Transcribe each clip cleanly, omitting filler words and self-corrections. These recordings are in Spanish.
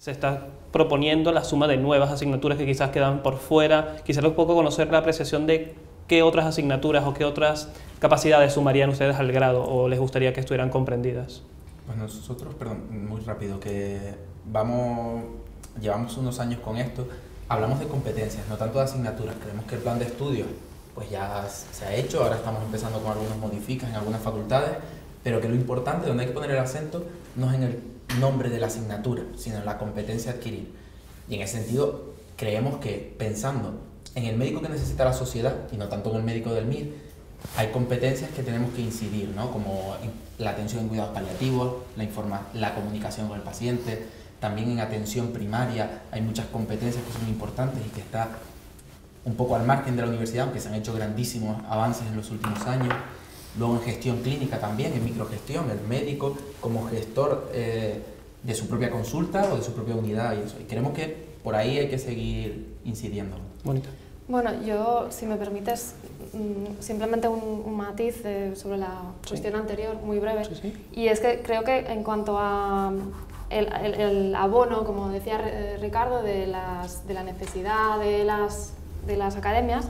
se está proponiendo la suma de nuevas asignaturas que quizás quedan por fuera. Quisiera un poco conocer la apreciación de qué otras asignaturas o qué otras capacidades sumarían ustedes al grado o les gustaría que estuvieran comprendidas. Pues nosotros, perdón, muy rápido, que llevamos unos años con esto, hablamos de competencias, no tanto de asignaturas. Creemos que el plan de estudios pues ya se ha hecho, ahora estamos empezando con algunas modificas en algunas facultades, pero que lo importante, donde hay que poner el acento, no es en el nombre de la asignatura, sino en la competencia a adquirir. Y en ese sentido, creemos que pensando en el médico que necesita la sociedad, y no tanto en el médico del MIR, hay competencias que tenemos que incidir, ¿no? Como la atención en cuidados paliativos, la comunicación con el paciente, también en atención primaria hay muchas competencias que son importantes y que está un poco al margen de la universidad, aunque se han hecho grandísimos avances en los últimos años. Luego en gestión clínica también, en microgestión, el médico como gestor de su propia consulta o de su propia unidad y eso. Y creemos que por ahí hay que seguir incidiendo. Mónica. Bueno, yo, si me permites, simplemente un matiz sobre la cuestión anterior, muy breve. Y es que creo que en cuanto a el abono, como decía Ricardo, de la necesidad de las academias,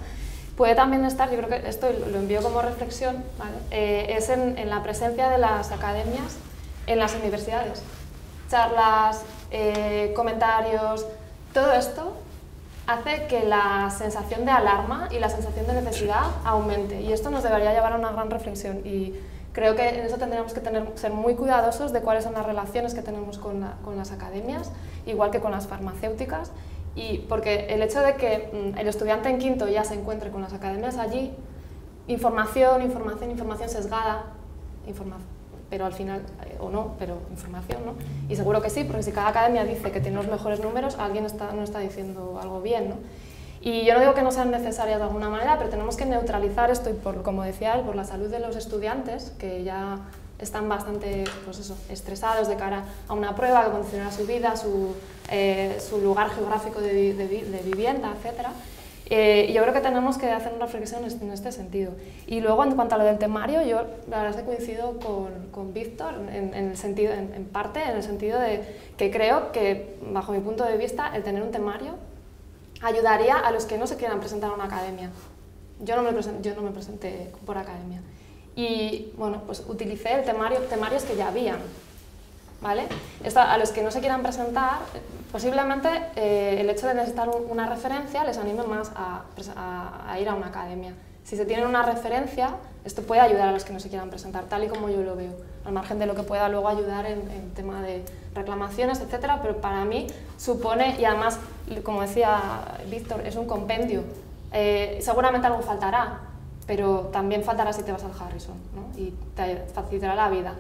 puede también estar, yo creo que esto lo envío como reflexión, ¿vale? Es en la presencia de las academias en las universidades. Charlas, comentarios, todo esto hace que la sensación de alarma y la sensación de necesidad aumente, y esto nos debería llevar a una gran reflexión, y creo que en eso tendríamos que ser muy cuidadosos de cuáles son las relaciones que tenemos con las academias, igual que con las farmacéuticas, y porque el hecho de que el estudiante en quinto ya se encuentre con las academias allí, información sesgada, pero al final, o no, pero información, ¿no? Y seguro que sí, porque si cada academia dice que tiene los mejores números, alguien no está diciendo algo bien, ¿no? Y yo no digo que no sean necesarias de alguna manera, pero tenemos que neutralizar esto, y como decía él, por la salud de los estudiantes, que ya están bastante, pues eso, estresados de cara a una prueba que condicionará su vida, su lugar geográfico de vivienda, etc. Y yo creo que tenemos que hacer una reflexión en este sentido. Y luego, en cuanto a lo del temario, yo la verdad es que coincido con Víctor en parte, en el sentido de que creo que, bajo mi punto de vista, el tener un temario ayudaría a los que no se quieran presentar a una academia. Yo no me presenté por academia. Y bueno, pues utilicé temarios que ya habían, ¿vale? A los que no se quieran presentar, posiblemente el hecho de necesitar una referencia les anime más a ir a una academia. Si se tiene una referencia, esto puede ayudar a los que no se quieran presentar, tal y como yo lo veo, al margen de lo que pueda luego ayudar en tema de reclamaciones, etcétera, pero para mí supone, y además, como decía Víctor, es un compendio. Seguramente algo faltará, pero también faltará si te vas al Harrison, ¿no? Y te facilitará la vida.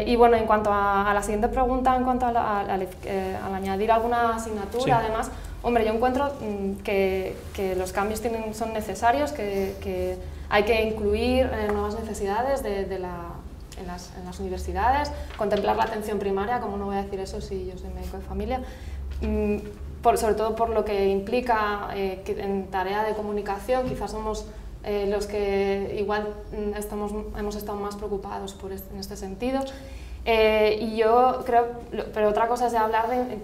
Y bueno, en cuanto a la siguiente pregunta, en cuanto al añadir alguna asignatura, sí. Además, hombre, yo encuentro que los cambios son necesarios, que hay que incluir nuevas necesidades en las universidades, contemplar la atención primaria, como no voy a decir eso si yo soy médico de familia, sobre todo por lo que implica que en tarea de comunicación quizás somos los que igual hemos estado más preocupados en este sentido. Y yo creo, pero otra cosa es de hablar de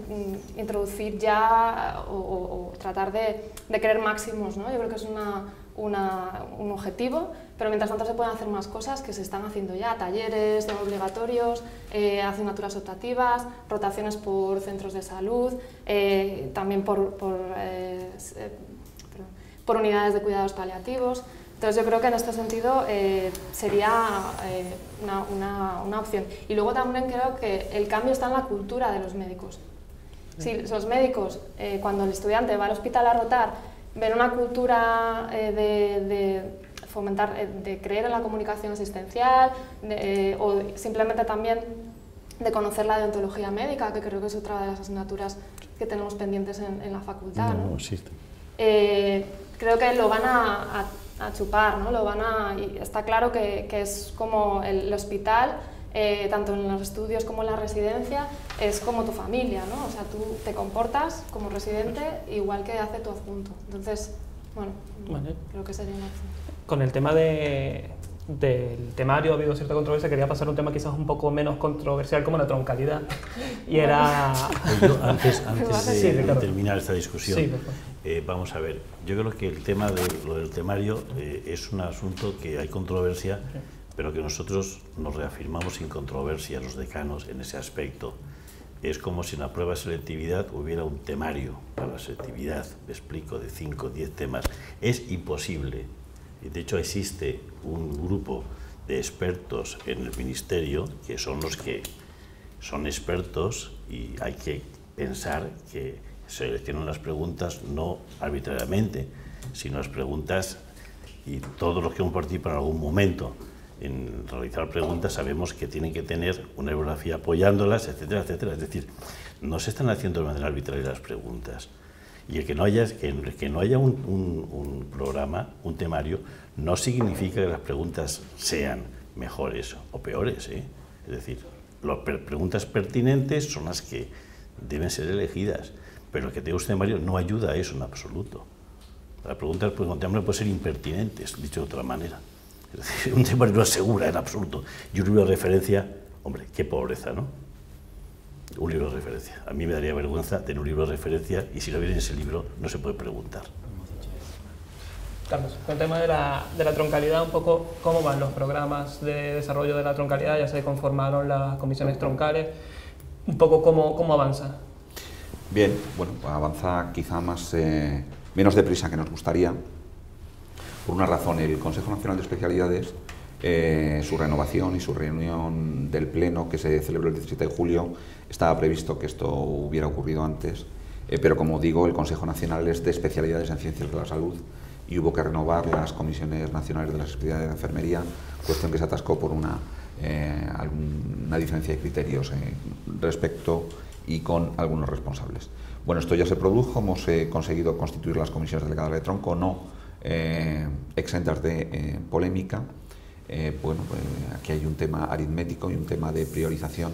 introducir ya o tratar de querer máximos, ¿no? Yo creo que es un objetivo, pero mientras tanto se pueden hacer más cosas que se están haciendo ya, talleres obligatorios, asignaturas optativas, rotaciones por centros de salud, también por unidades de cuidados paliativos. Entonces yo creo que en este sentido sería una opción. Y luego también creo que el cambio está en la cultura de los médicos. Si los médicos, cuando el estudiante va al hospital a rotar, ven una cultura de fomentar, de creer en la comunicación asistencial, o simplemente también de conocer la deontología médica, que creo que es otra de las asignaturas que tenemos pendientes en la facultad. No existe. Creo que lo van a chupar, ¿no? Y está claro que es como el hospital, tanto en los estudios como en la residencia, es como tu familia, ¿no? O sea, tú te comportas como residente igual que hace tu adjunto. Entonces, bueno, vale. Creo que sería una opción. Con el tema de del temario ha habido cierta controversia. Quería pasar a un tema quizás un poco menos controversial como la troncalidad. Y era... Yo antes Sí, de terminar esta discusión, sí, vamos a ver, yo creo que el tema de lo del temario es un asunto que hay controversia, pero que nosotros nos reafirmamos sin controversia, los decanos, en ese aspecto. Es como si en la prueba de selectividad hubiera un temario para la selectividad, me explico, de 5 o 10 temas. Es imposible. De hecho, existe un grupo de expertos en el Ministerio que son los que son expertos, y hay que pensar que seleccionan las preguntas no arbitrariamente, sino las preguntas, y todos los que hemos participado en algún momento en realizar preguntas sabemos que tienen que tener una bibliografía apoyándolas, etcétera, etcétera. Es decir, no se están haciendo de manera arbitraria las preguntas. Y el que no haya un programa, un temario, no significa que las preguntas sean mejores o peores, ¿eh? Es decir, las preguntas pertinentes son las que deben ser elegidas, pero el que tenga un temario no ayuda a eso en absoluto. Las preguntas con temario pueden ser impertinentes, dicho de otra manera. Es decir, un temario no asegura en absoluto. Y un libro de referencia, hombre, qué pobreza, ¿no? Un libro de referencia. A mí me daría vergüenza tener un libro de referencia y si no viene ese libro no se puede preguntar. Carlos, con el tema de la troncalidad, un poco cómo van los programas de desarrollo de la troncalidad. Ya se conformaron las comisiones troncales, un poco cómo avanza. Bien, bueno, avanza quizá menos deprisa que nos gustaría. Por una razón, el Consejo Nacional de Especialidades, su renovación y su reunión del Pleno, que se celebró el 17 de julio, estaba previsto que esto hubiera ocurrido antes, pero como digo, el Consejo Nacional es de Especialidades en Ciencias de la Salud y hubo que renovar las comisiones nacionales de las especialidades de enfermería, cuestión que se atascó por una diferencia de criterios respecto y con algunos responsables. Bueno, esto ya se produjo, hemos conseguido constituir las comisiones delegadas de tronco, no exentas de polémica. Bueno, pues aquí hay un tema aritmético y un tema de priorización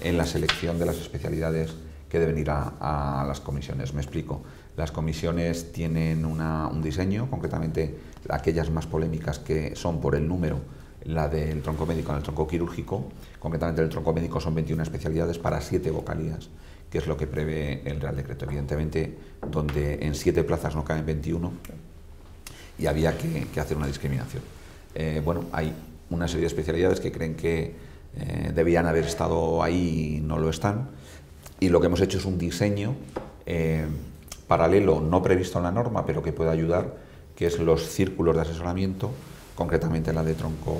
en la selección de las especialidades que deben ir a las comisiones. Me explico. Las comisiones tienen un diseño, concretamente aquellas más polémicas que son por el número, la del tronco médico en el tronco quirúrgico. Concretamente el tronco médico son 21 especialidades para 7 vocalías, que es lo que prevé el Real Decreto. Evidentemente, donde en 7 plazas no caben 21, y había que hacer una discriminación. Bueno, hay una serie de especialidades que creen que debían haber estado ahí y no lo están, y lo que hemos hecho es un diseño paralelo, no previsto en la norma, pero que puede ayudar, que es los círculos de asesoramiento, concretamente la de tronco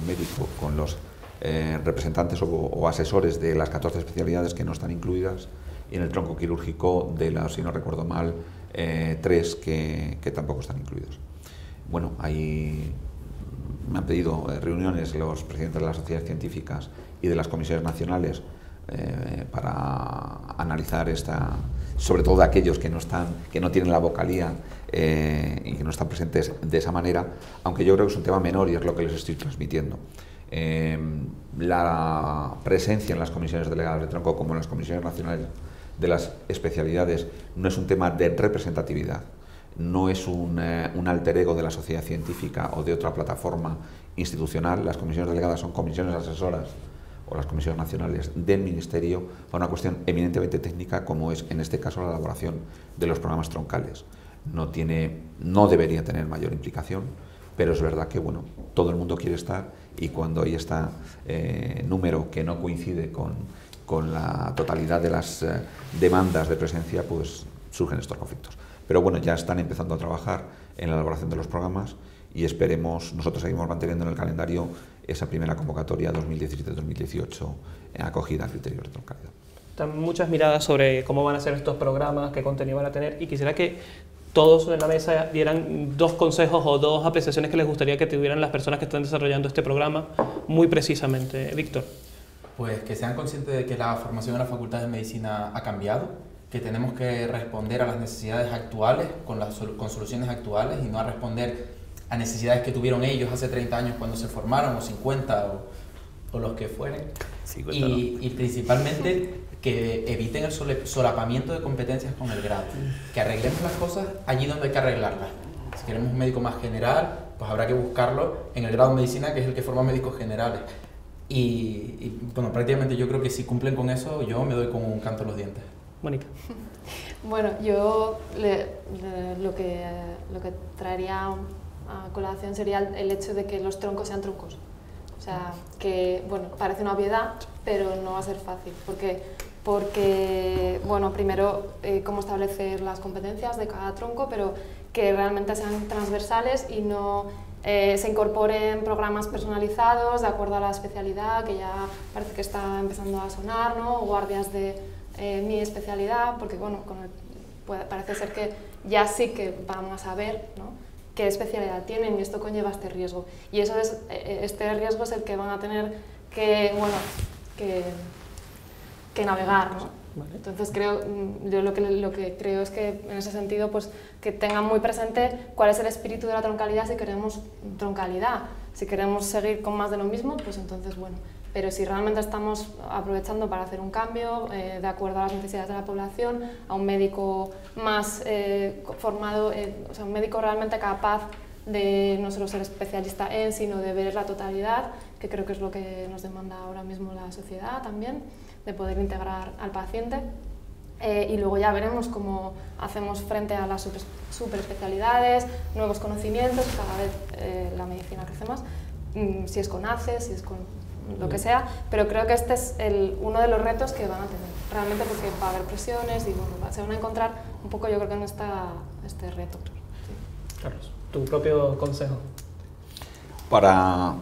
médico, con los representantes o asesores de las 14 especialidades que no están incluidas, y en el tronco quirúrgico de las, si no recuerdo mal, 3 que tampoco están incluidos. Bueno, ahí me han pedido reuniones los presidentes de las sociedades científicas y de las comisiones nacionales para analizar sobre todo aquellos que no tienen la vocalía y que no están presentes de esa manera, aunque yo creo que es un tema menor y es lo que les estoy transmitiendo. La presencia en las comisiones delegadas de tronco, como en las comisiones nacionales de las especialidades, no es un tema de representatividad, no es un alter ego de la sociedad científica o de otra plataforma institucional. Las comisiones delegadas son comisiones asesoras, o las comisiones nacionales del Ministerio, para una cuestión eminentemente técnica, como es en este caso la elaboración de los programas troncales. No debería tener mayor implicación, pero es verdad que bueno, todo el mundo quiere estar, y cuando hay este número que no coincide con la totalidad de las demandas de presencia, pues surgen estos conflictos. Pero bueno, ya están empezando a trabajar en la elaboración de los programas y esperemos, nosotros seguimos manteniendo en el calendario esa primera convocatoria 2017-2018 acogida a criterios de troncalidad. Están muchas miradas sobre cómo van a ser estos programas, qué contenido van a tener, y quisiera que todos en la mesa dieran 2 consejos o 2 apreciaciones que les gustaría que tuvieran las personas que están desarrollando este programa muy precisamente. Víctor. Pues que sean conscientes de que la formación en la Facultad de Medicina ha cambiado, que tenemos que responder a las necesidades actuales con soluciones actuales y no a responder a necesidades que tuvieron ellos hace 30 años cuando se formaron, o 50 o los que fueren. 50, y principalmente que eviten el solapamiento de competencias con el grado, que arreglemos las cosas allí donde hay que arreglarlas. Si queremos un médico más general, pues habrá que buscarlo en el grado de medicina, que es el que forma médicos generales. Y bueno, prácticamente yo creo que si cumplen con eso, yo me doy con un canto en los dientes. Mónica. Bueno, yo lo que traería a colación sería el hecho de que los troncos sean troncos. O sea, que, bueno, parece una obviedad, pero no va a ser fácil. Porque bueno, primero, cómo establecer las competencias de cada tronco, pero que realmente sean transversales y no se incorporen programas personalizados de acuerdo a la especialidad, que ya parece que está empezando a sonar, ¿no? O guardias de mi especialidad, porque bueno, parece ser que ya sí que vamos a ver, ¿no?, qué especialidad tienen, y esto conlleva este riesgo. Y eso es, este riesgo es el que van a tener que, bueno, que navegar, ¿no? Vale. Entonces yo lo que creo es que en ese sentido, pues, que tengan muy presente cuál es el espíritu de la troncalidad si queremos troncalidad. Si queremos seguir con más de lo mismo, pues entonces bueno. Pero si realmente estamos aprovechando para hacer un cambio de acuerdo a las necesidades de la población, a un médico más formado, o sea, un médico realmente capaz de no solo ser especialista en, sino de ver la totalidad, que creo que es lo que nos demanda ahora mismo la sociedad también, de poder integrar al paciente. Y luego ya veremos cómo hacemos frente a las superespecialidades, nuevos conocimientos, cada vez la medicina crece más, si es con ACE, si es con lo que sea, pero creo que este es uno de los retos que van a tener, realmente, porque va a haber presiones y bueno, se van a encontrar un poco, yo creo que en este reto. Sí. Carlos, tu propio consejo.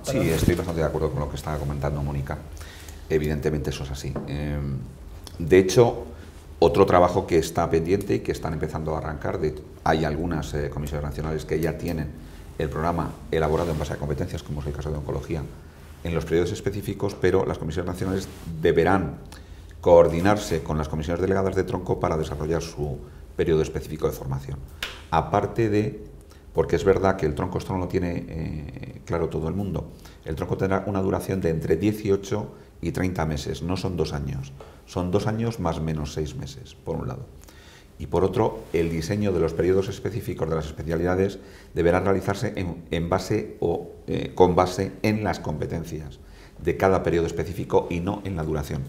Sí, estoy bastante de acuerdo con lo que estaba comentando Mónica. Evidentemente eso es así. De hecho, otro trabajo que está pendiente y que están empezando a arrancar, hay algunas comisiones nacionales que ya tienen el programa elaborado en base a competencias, como es el caso de oncología, en los periodos específicos, pero las comisiones nacionales deberán coordinarse con las comisiones delegadas de tronco para desarrollar su periodo específico de formación. Aparte de, porque es verdad que el tronco esto no lo tiene claro todo el mundo, el tronco tendrá una duración de entre 18 y 30 meses, no son 2 años, son 2 años más o menos 6 meses, por un lado. Y por otro, el diseño de los periodos específicos de las especialidades deberá realizarse con base en las competencias de cada periodo específico y no en la duración.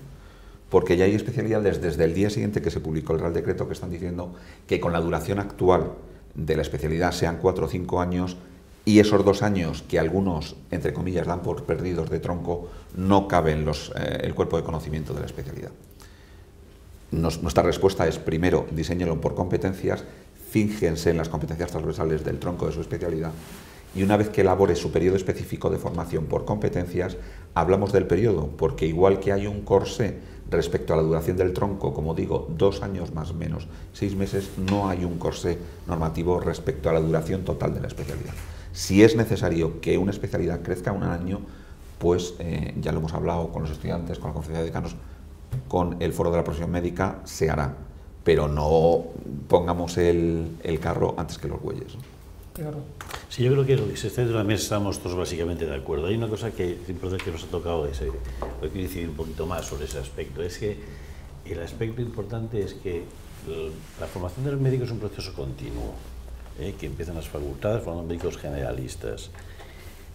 Porque ya hay especialidades desde el día siguiente que se publicó el Real Decreto que están diciendo que con la duración actual de la especialidad sean 4 o 5 años y esos 2 años que algunos, entre comillas, dan por perdidos de tronco, no caben el cuerpo de conocimiento de la especialidad. Nuestra respuesta es, primero, diséñelo por competencias, fíjense en las competencias transversales del tronco de su especialidad, y una vez que elabore su periodo específico de formación por competencias, hablamos del periodo, porque igual que hay un corsé respecto a la duración del tronco, como digo, 2 años más o menos 6 meses, no hay un corsé normativo respecto a la duración total de la especialidad. Si es necesario que una especialidad crezca 1 año, pues ya lo hemos hablado con los estudiantes, con la conferencia de decanos, con el foro de la profesión médica, se hará, pero no pongamos el carro antes que los bueyes, ¿no? Sí, yo creo que el sector de la mesa estamos todos básicamente de acuerdo. Hay una cosa que es importante que nos ha tocado, hoy quiero incidir un poquito más sobre ese aspecto, es que el aspecto importante es que la formación del médico es un proceso continuo, que empiezan las facultades formando médicos generalistas.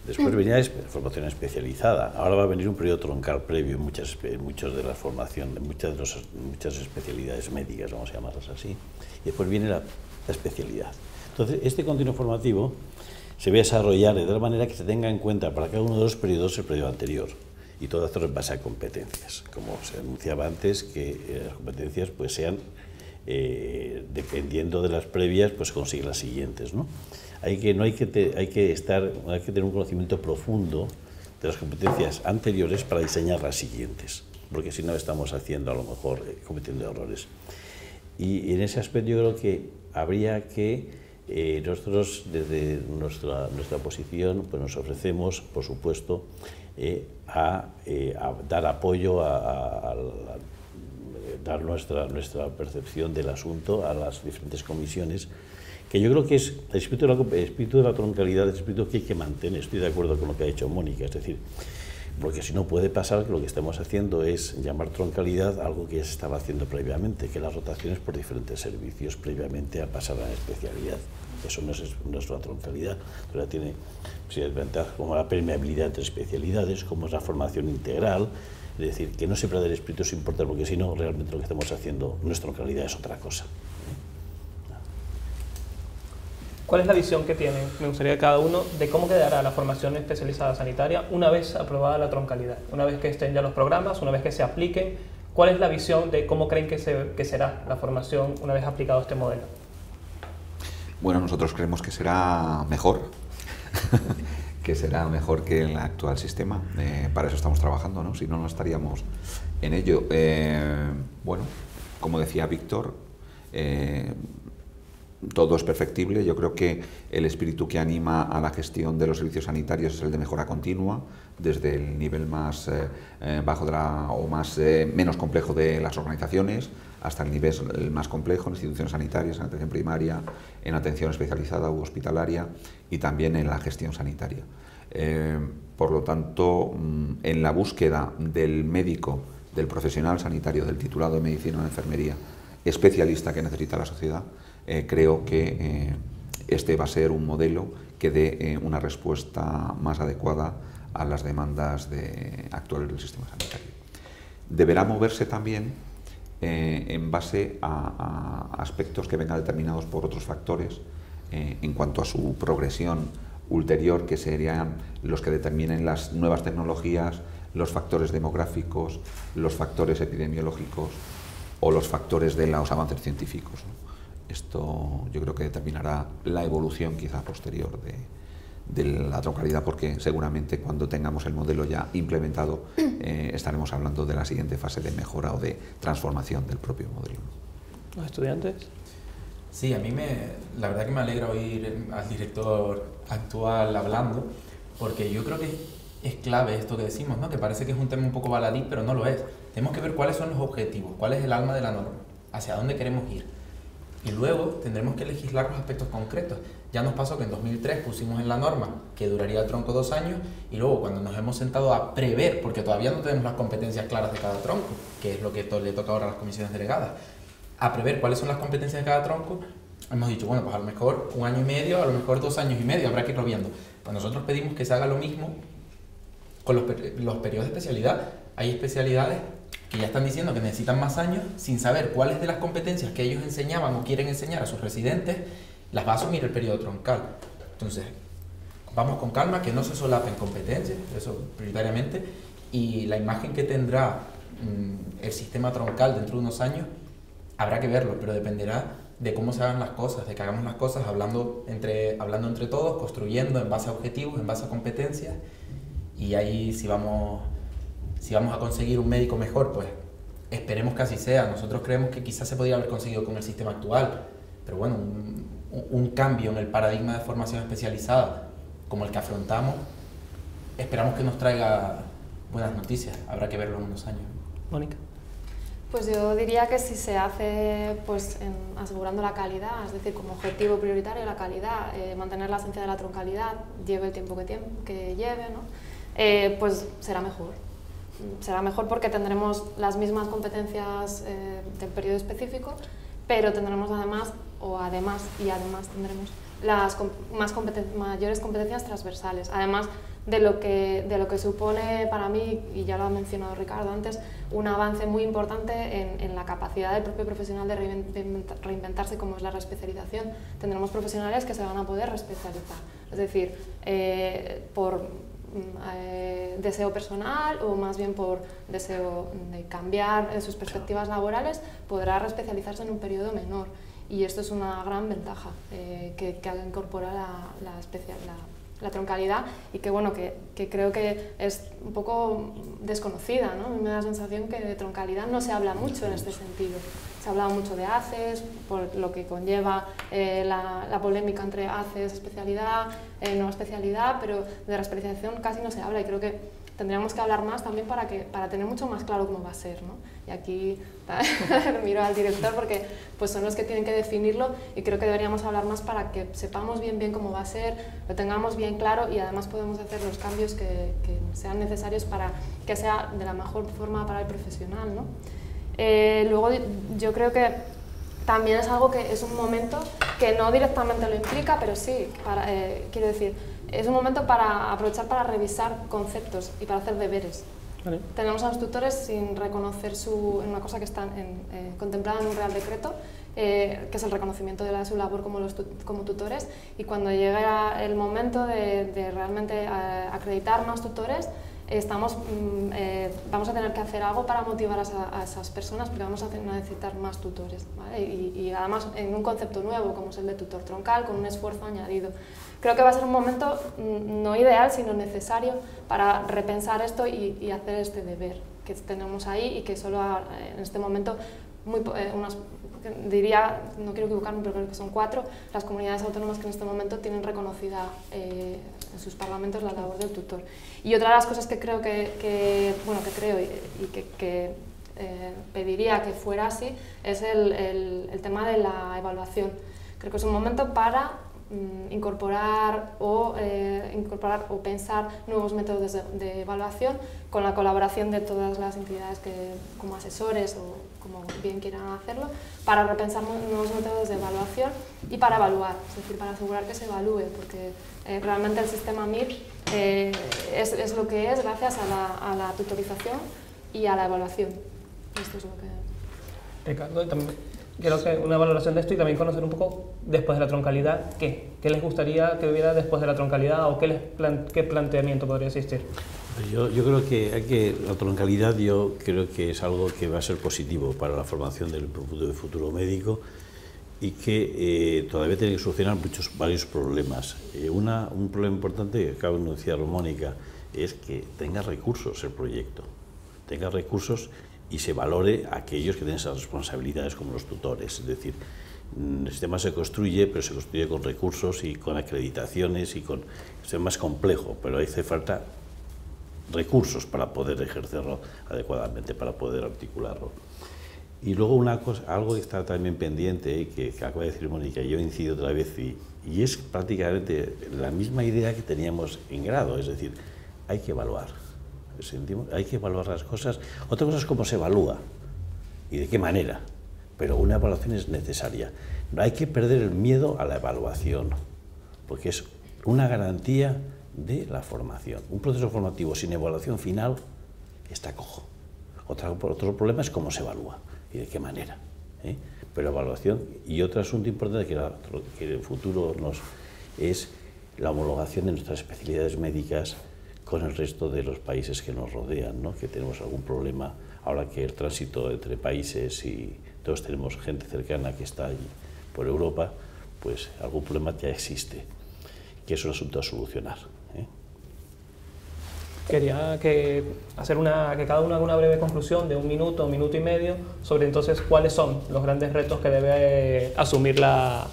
Después venía la formación especializada. Ahora va a venir un periodo troncal previo en muchas de las formaciones, muchas especialidades médicas, vamos a llamarlas así. Y después viene la especialidad. Entonces, este continuo formativo se va a desarrollar de tal manera que se tenga en cuenta para cada uno de los periodos el periodo anterior. Y todo esto en base a competencias. Como se anunciaba antes, que las competencias pues sean, dependiendo de las previas, pues consiguen las siguientes, ¿no? Hay que tener un conocimiento profundo de las competencias anteriores para diseñar las siguientes, porque si no estamos haciendo, a lo mejor, cometiendo errores. Y en ese aspecto yo creo que habría que, nosotros desde nuestra posición, pues nos ofrecemos, por supuesto, a dar apoyo, a dar nuestra percepción del asunto a las diferentes comisiones, que yo creo que es el espíritu de la troncalidad, el espíritu que hay que mantener. Estoy de acuerdo con lo que ha dicho Mónica, es decir, Porque si no puede pasar que lo que estamos haciendo es llamar troncalidad algo que ya se estaba haciendo previamente, que las rotaciones por diferentes servicios previamente a pasar a la especialidad. Eso no es una troncalidad, pero tiene ventajas como la permeabilidad entre especialidades, como es la formación integral, es decir, que no se pierda el espíritu es importante, porque si no, realmente lo que estamos haciendo no es troncalidad, es otra cosa. ¿Cuál es la visión que tienen, me gustaría que cada uno, de cómo quedará la formación especializada sanitaria una vez aprobada la troncalidad? Una vez que estén ya los programas, una vez que se apliquen, ¿cuál es la visión de cómo creen que será la formación una vez aplicado este modelo? Bueno, nosotros creemos que será mejor, que será mejor que el actual sistema. Para eso estamos trabajando, ¿no? Si no, no estaríamos en ello. Bueno, como decía Víctor, todo es perfectible. Yo creo que el espíritu que anima a la gestión de los servicios sanitarios es el de mejora continua, desde el nivel más bajo o menos complejo de las organizaciones hasta el nivel más complejo en instituciones sanitarias, en atención primaria, en atención especializada u hospitalaria y también en la gestión sanitaria. Por lo tanto, en la búsqueda del médico, del profesional sanitario, del titulado de medicina o de enfermería, especialista que necesita la sociedad, creo que este va a ser un modelo que dé una respuesta más adecuada a las demandas actuales del sistema sanitario. Deberá moverse también en base a aspectos que vengan determinados por otros factores en cuanto a su progresión ulterior, que serían los que determinen las nuevas tecnologías, los factores demográficos, los factores epidemiológicos o los factores de los avances científicos, ¿no? Esto yo creo que determinará la evolución quizá posterior de la troncalidad, porque seguramente cuando tengamos el modelo ya implementado estaremos hablando de la siguiente fase de mejora o de transformación del propio modelo. ¿Los estudiantes? Sí, a mí la verdad que me alegra oír al director actual hablando, porque yo creo que es clave esto que decimos, ¿no? Que parece que es un tema un poco baladí, pero no lo es. Tenemos que ver cuáles son los objetivos, cuál es el alma de la norma, hacia dónde queremos ir. Y luego tendremos que legislar los aspectos concretos. Ya nos pasó que en 2003 pusimos en la norma que duraría el tronco 2 años, y luego cuando nos hemos sentado a prever, porque todavía no tenemos las competencias claras de cada tronco, que es lo que le toca ahora a las comisiones delegadas, a prever cuáles son las competencias de cada tronco, hemos dicho, bueno, pues a lo mejor 1 año y medio, a lo mejor 2 años y medio, habrá que irlo viendo. Pues nosotros pedimos que se haga lo mismo con los periodos de especialidad. Hay especialidades que ya están diciendo que necesitan más años, sin saber cuáles de las competencias que ellos enseñaban o quieren enseñar a sus residentes las va a asumir el periodo troncal. Entonces, vamos con calma, que no se solapen competencias, eso prioritariamente, y la imagen que tendrá el sistema troncal dentro de unos años habrá que verlo, pero dependerá de cómo se hagan las cosas, de que hagamos las cosas hablando entre todos, construyendo en base a objetivos, en base a competencias, y ahí si vamos a conseguir un médico mejor, pues esperemos que así sea. Nosotros creemos que quizás se podría haber conseguido con el sistema actual, pero bueno, un cambio en el paradigma de formación especializada como el que afrontamos, esperamos que nos traiga buenas noticias. Habrá que verlo en unos años. Mónica. Pues yo diría que si se hace pues asegurando la calidad, es decir, como objetivo prioritario la calidad, mantener la esencia de la troncalidad, lleve el tiempo que lleve, ¿no? Pues será mejor. Será mejor porque tendremos las mismas competencias del periodo específico, pero tendremos además tendremos las mayores competencias transversales, además de lo que supone para mí, y ya lo ha mencionado Ricardo antes, un avance muy importante en la capacidad del propio profesional de reinventarse, como es la reespecialización. Tendremos profesionales que se van a poder reespecializar, es decir, por deseo personal o más bien por deseo de cambiar sus perspectivas laborales, podrá reespecializarse en un periodo menor, y esto es una gran ventaja que incorpora la troncalidad, y que bueno, que creo que es un poco desconocida, ¿no? A mí me da la sensación que de troncalidad no se habla mucho en este sentido. Se ha hablado mucho de ACES, por lo que conlleva la polémica entre ACES, especialidad, no especialidad, pero de reespecialización casi no se habla, y creo que tendríamos que hablar más también para tener mucho más claro cómo va a ser, ¿no? Y aquí miro al director porque pues son los que tienen que definirlo y creo que deberíamos hablar más para que sepamos bien cómo va a ser, lo tengamos bien claro y además podemos hacer los cambios que sean necesarios para que sea de la mejor forma para el profesional, ¿no? Luego yo creo que también es algo que es un momento que no directamente lo implica, pero sí, quiero decir, es un momento para aprovechar para revisar conceptos y para hacer deberes. Vale. Tenemos a los tutores sin reconocer en una cosa que está contemplada en un Real Decreto, que es el reconocimiento de su labor como tutores, y cuando llegue el momento de realmente acreditar más tutores, vamos a tener que hacer algo para motivar a esas personas porque vamos a necesitar más tutores, ¿vale? Y además en un concepto nuevo como es el de tutor troncal con un esfuerzo añadido. Creo que va a ser un momento no ideal sino necesario para repensar esto y hacer este deber que tenemos ahí y que solo en este momento diría, no quiero equivocarme, pero creo que son 4 las comunidades autónomas que en este momento tienen reconocida en sus parlamentos la labor del tutor. Y otra de las cosas que creo pediría que fuera así es el tema de la evaluación. Creo que es un momento para incorporar o pensar nuevos métodos de evaluación con la colaboración de todas las entidades como asesores o como bien quieran hacerlo, para repensar nuevos métodos de evaluación y para evaluar, es decir, para asegurar que se evalúe, porque realmente el sistema MIR es lo que es gracias a la tutorización y a la evaluación. Esto es lo que... Ricardo, también quiero que una valoración de esto y también conocer un poco después de la troncalidad, ¿qué les gustaría que hubiera después de la troncalidad o qué planteamiento podría existir? Yo creo que la troncalidad yo creo que es algo que va a ser positivo para la formación del futuro médico y que todavía tiene que solucionar varios problemas. Un problema importante que acaba de anunciar Mónica es que tenga recursos el proyecto, tenga recursos y se valore a aquellos que tienen esas responsabilidades como los tutores. Es decir, el sistema se construye, pero se construye con recursos y con acreditaciones y con... Es más complejo, pero hace falta recursos para poder ejercerlo adecuadamente, para poder articularlo. Y luego una cosa, algo que está también pendiente y que acaba de decir Mónica, y yo incido otra vez, y es prácticamente la misma idea que teníamos en grado, es decir, hay que evaluar. Hay que evaluar las cosas. Otra cosa es cómo se evalúa y de qué manera, pero una evaluación es necesaria. No hay que perder el miedo a la evaluación, porque es una garantía de la formación. Un proceso formativo sin evaluación final está cojo. Otro problema es cómo se evalúa y de qué manera. Pero evaluación, y otro asunto importante que en el futuro es la homologación de nuestras especialidades médicas con el resto de los países que nos rodean, ¿no? Que tenemos algún problema ahora que el tránsito entre países y todos tenemos gente cercana que está allí por Europa, pues algún problema ya existe, que es un asunto a solucionar. Quería que cada uno haga una breve conclusión de 1 minuto, 1 minuto y medio sobre entonces cuáles son los grandes retos que debe asumir la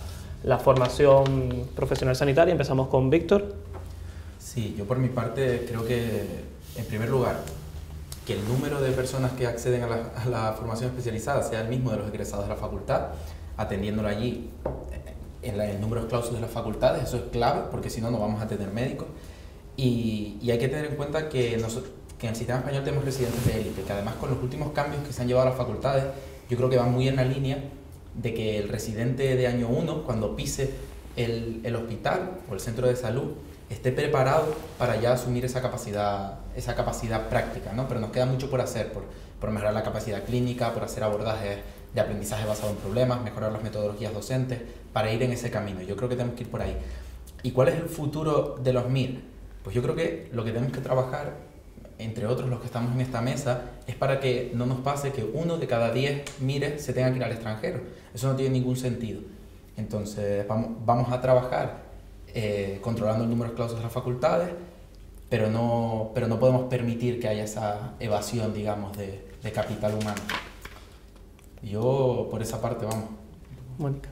formación profesional sanitaria. Empezamos con Víctor. Sí, yo por mi parte creo que, en primer lugar, que el número de personas que acceden a la formación especializada sea el mismo de los egresados de la facultad, atendiéndolo allí en el número de clausos de las facultades. Eso es clave, porque si no, no vamos a tener médicos. Y hay que tener en cuenta que en el sistema español tenemos residentes de élite, que además con los últimos cambios que se han llevado a las facultades, yo creo que van muy en la línea de que el residente de año 1, cuando pise el hospital o el centro de salud, esté preparado para ya asumir esa capacidad práctica, ¿no? Pero nos queda mucho por hacer, por mejorar la capacidad clínica, por hacer abordajes de aprendizaje basado en problemas, mejorar las metodologías docentes, para ir en ese camino. Yo creo que tenemos que ir por ahí. ¿Y cuál es el futuro de los MIR? Pues yo creo que lo que tenemos que trabajar, entre otros los que estamos en esta mesa, es para que no nos pase que 1 de cada 10 MIRes se tenga que ir al extranjero. Eso no tiene ningún sentido. Entonces vamos a trabajar controlando el número de clausos de las facultades, pero no podemos permitir que haya esa evasión, digamos, de capital humano. Yo por esa parte vamos. Mónica.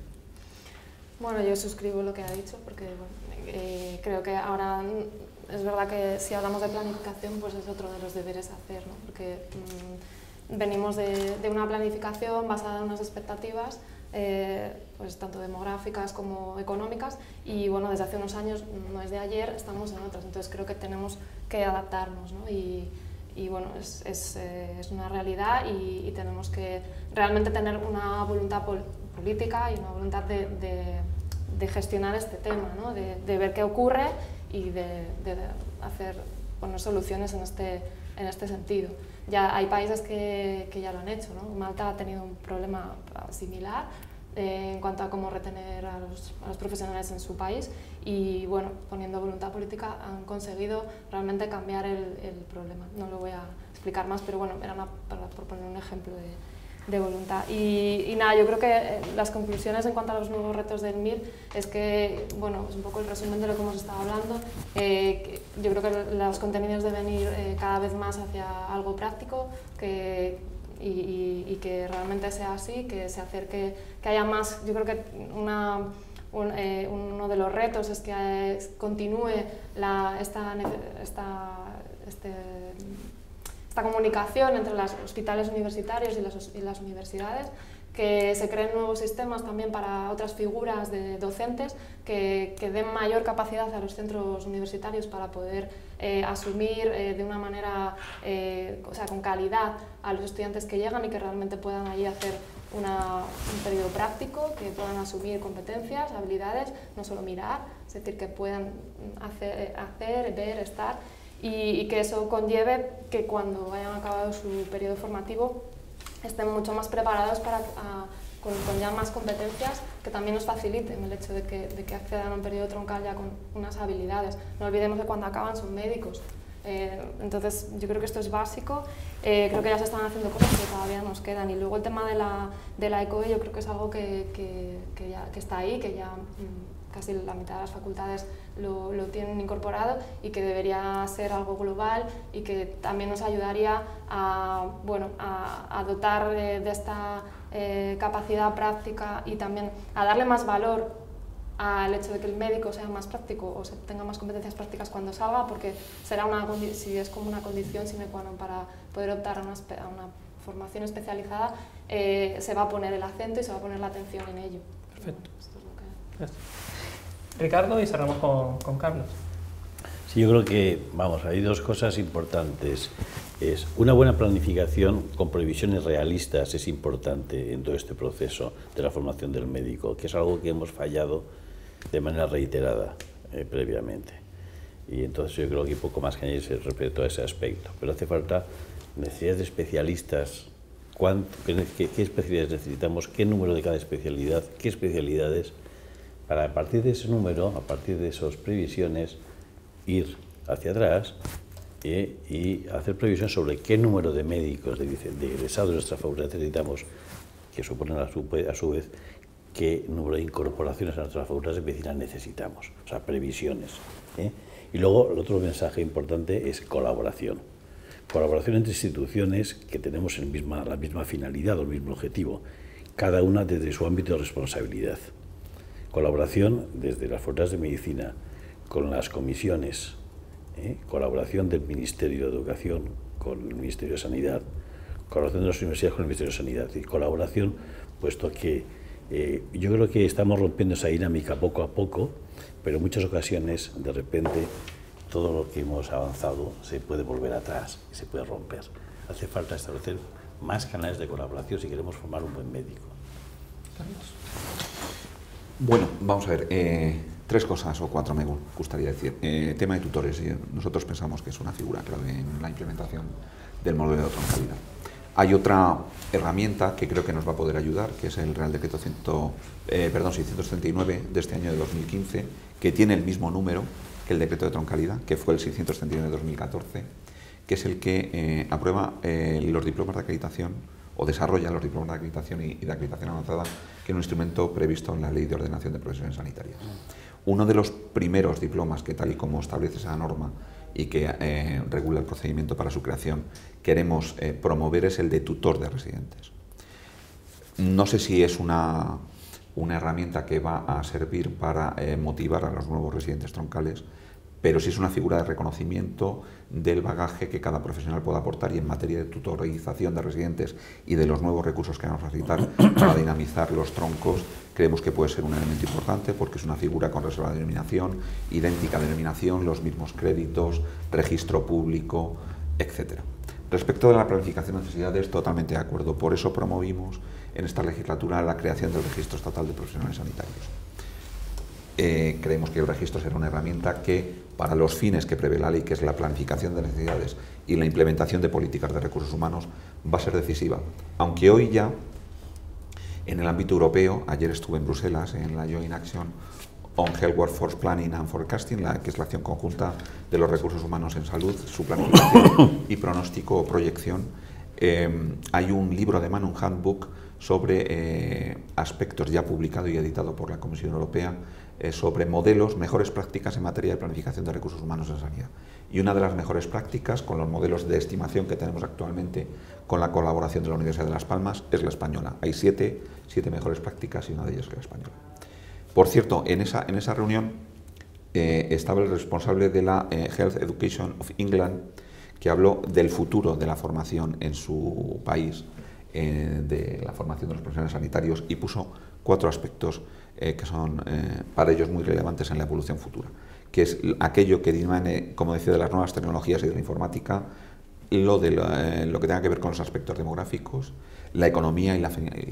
Bueno, yo suscribo lo que ha dicho, porque creo que ahora es verdad que si hablamos de planificación, pues es otro de los deberes a hacer, ¿no? Porque venimos de una planificación basada en unas expectativas, pues tanto demográficas como económicas, y bueno, desde hace unos años, no es de ayer, estamos en otras, entonces creo que tenemos que adaptarnos, ¿no? Y bueno, es una realidad y tenemos que realmente tener una voluntad política y una voluntad de gestionar este tema, ¿no? De ver qué ocurre y de hacer, poner soluciones en este sentido. Ya hay países que ya lo han hecho, ¿no? Malta ha tenido un problema similar en cuanto a cómo retener a los profesionales en su país y, bueno, poniendo voluntad política han conseguido realmente cambiar el problema. No lo voy a explicar más, pero bueno, era por poner un ejemplo de voluntad. Y nada, yo creo que las conclusiones en cuanto a los nuevos retos del MIR es que, bueno, es un poco el resumen de lo que hemos estado hablando. Yo creo que los contenidos deben ir cada vez más hacia algo práctico, y que realmente sea así, que se acerque, que haya más. Yo creo que uno de los retos es que continúe esta comunicación entre los hospitales universitarios y las universidades, que se creen nuevos sistemas también para otras figuras de docentes que den mayor capacidad a los centros universitarios para poder asumir de una manera, o sea, con calidad a los estudiantes que llegan y que realmente puedan allí hacer un periodo práctico, que puedan asumir competencias, habilidades, no solo mirar, es decir, que puedan hacer, ver, estar, y que eso conlleve que cuando hayan acabado su periodo formativo estén mucho más preparados con ya más competencias, que también nos faciliten el hecho de que accedan a un periodo troncal ya con unas habilidades. No olvidemos que cuando acaban son médicos. Entonces yo creo que esto es básico, creo que ya se están haciendo cosas que todavía nos quedan, y luego el tema de la ECOE yo creo que es algo que está ahí, que ya casi la mitad de las facultades lo tienen incorporado y que debería ser algo global y que también nos ayudaría a dotar de esta capacidad práctica y también a darle más valor al hecho de que el médico sea más práctico o tenga más competencias prácticas cuando salga, porque será si es como una condición sine qua non para poder optar a una formación especializada, se va a poner el acento y se va a poner la atención en ello. Perfecto. Esto es lo que... Gracias. Ricardo, y cerramos con Carlos. Sí, yo creo que, hay dos cosas importantes. Es una buena planificación con previsiones realistas, es importante en todo este proceso de la formación del médico, que es algo que hemos fallado de manera reiterada previamente. Y entonces yo creo que hay poco más que añadir respecto a ese aspecto. Pero hace falta necesidades de especialistas, qué especialidades necesitamos, qué número de cada especialidad, qué especialidades, para a partir de ese número, a partir de esas previsiones, ir hacia atrás y hacer previsiones sobre qué número de médicos, de egresados de nuestra facultad necesitamos, que suponen a su vez qué número de incorporaciones a nuestra facultad de medicina necesitamos, o sea, previsiones. Y luego el otro mensaje importante es colaboración. Colaboración entre instituciones que tenemos la misma finalidad o el mismo objetivo, cada una desde su ámbito de responsabilidad. Colaboración desde las facultades de medicina, con las comisiones, colaboración del Ministerio de Educación con el Ministerio de Sanidad, colaboración de las universidades con el Ministerio de Sanidad, y colaboración, puesto que yo creo que estamos rompiendo esa dinámica poco a poco, pero en muchas ocasiones, de repente, todo lo que hemos avanzado se puede volver atrás y se puede romper. Hace falta establecer más canales de colaboración si queremos formar un buen médico. Carlos. Bueno, vamos a ver, 3 cosas o 4 me gustaría decir. Tema de tutores, nosotros pensamos que es una figura clave en la implementación del modelo de troncalidad. Hay otra herramienta que creo que nos va a poder ayudar, que es el Real Decreto 639 de este año de 2015, que tiene el mismo número que el decreto de troncalidad, que fue el 639 de 2014, que es el que aprueba los diplomas de acreditación o desarrolla los diplomas de acreditación y de acreditación avanzada, que es un instrumento previsto en la Ley de Ordenación de Profesiones Sanitarias. Uno de los primeros diplomas que, tal y como establece esa norma y que regula el procedimiento para su creación, queremos promover es el de tutor de residentes. No sé si es una una herramienta que va a servir para motivar a los nuevos residentes troncales, pero sí es una figura de reconocimiento del bagaje que cada profesional puede aportar, y en materia de tutorización de residentes y de los nuevos recursos que vamos a necesitar para dinamizar los troncos, creemos que puede ser un elemento importante, porque es una figura con reserva de denominación, idéntica denominación, los mismos créditos, registro público, etc. Respecto de la planificación de necesidades, totalmente de acuerdo. Por eso promovimos en esta legislatura la creación del Registro Estatal de Profesionales Sanitarios. Creemos que el registro será una herramienta que, para los fines que prevé la ley, que es la planificación de necesidades y la implementación de políticas de recursos humanos, va a ser decisiva. Aunque hoy ya, en el ámbito europeo, ayer estuve en Bruselas, en la Joint Action on Health Workforce Planning and Forecasting, que es la acción conjunta de los recursos humanos en salud, su planificación y pronóstico o proyección. Hay un libro de mano, un handbook, sobre aspectos ya publicado y editado por la Comisión Europea, sobre modelos, mejores prácticas en materia de planificación de recursos humanos en sanidad. Y una de las mejores prácticas, con los modelos de estimación que tenemos actualmente con la colaboración de la Universidad de Las Palmas, es la española. Hay siete mejores prácticas y una de ellas es la española. Por cierto, en esa reunión estaba el responsable de la Health Education of England, que habló del futuro de la formación en su país, de la formación de los profesionales sanitarios, y puso 4 aspectos que son para ellos muy relevantes en la evolución futura, que es aquello que dimane, como decía, de las nuevas tecnologías y de la informática, lo que tenga que ver con los aspectos demográficos, la economía y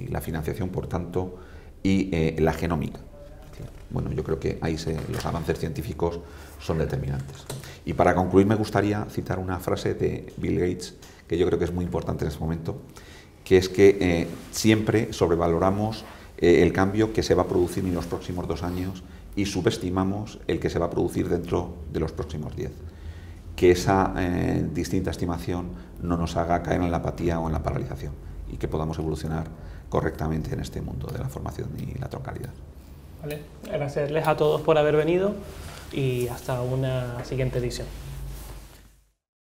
la financiación, por tanto, y la genómica. Bueno, yo creo que ahí los avances científicos son determinantes. Y para concluir, me gustaría citar una frase de Bill Gates, que yo creo que es muy importante en este momento, que es que siempre sobrevaloramos el cambio que se va a producir en los próximos 2 años y subestimamos el que se va a producir dentro de los próximos 10. Que esa distinta estimación no nos haga caer en la apatía o en la paralización, y que podamos evolucionar correctamente en este mundo de la formación y la troncalidad. Vale. Agradecerles a todos por haber venido y hasta una siguiente edición.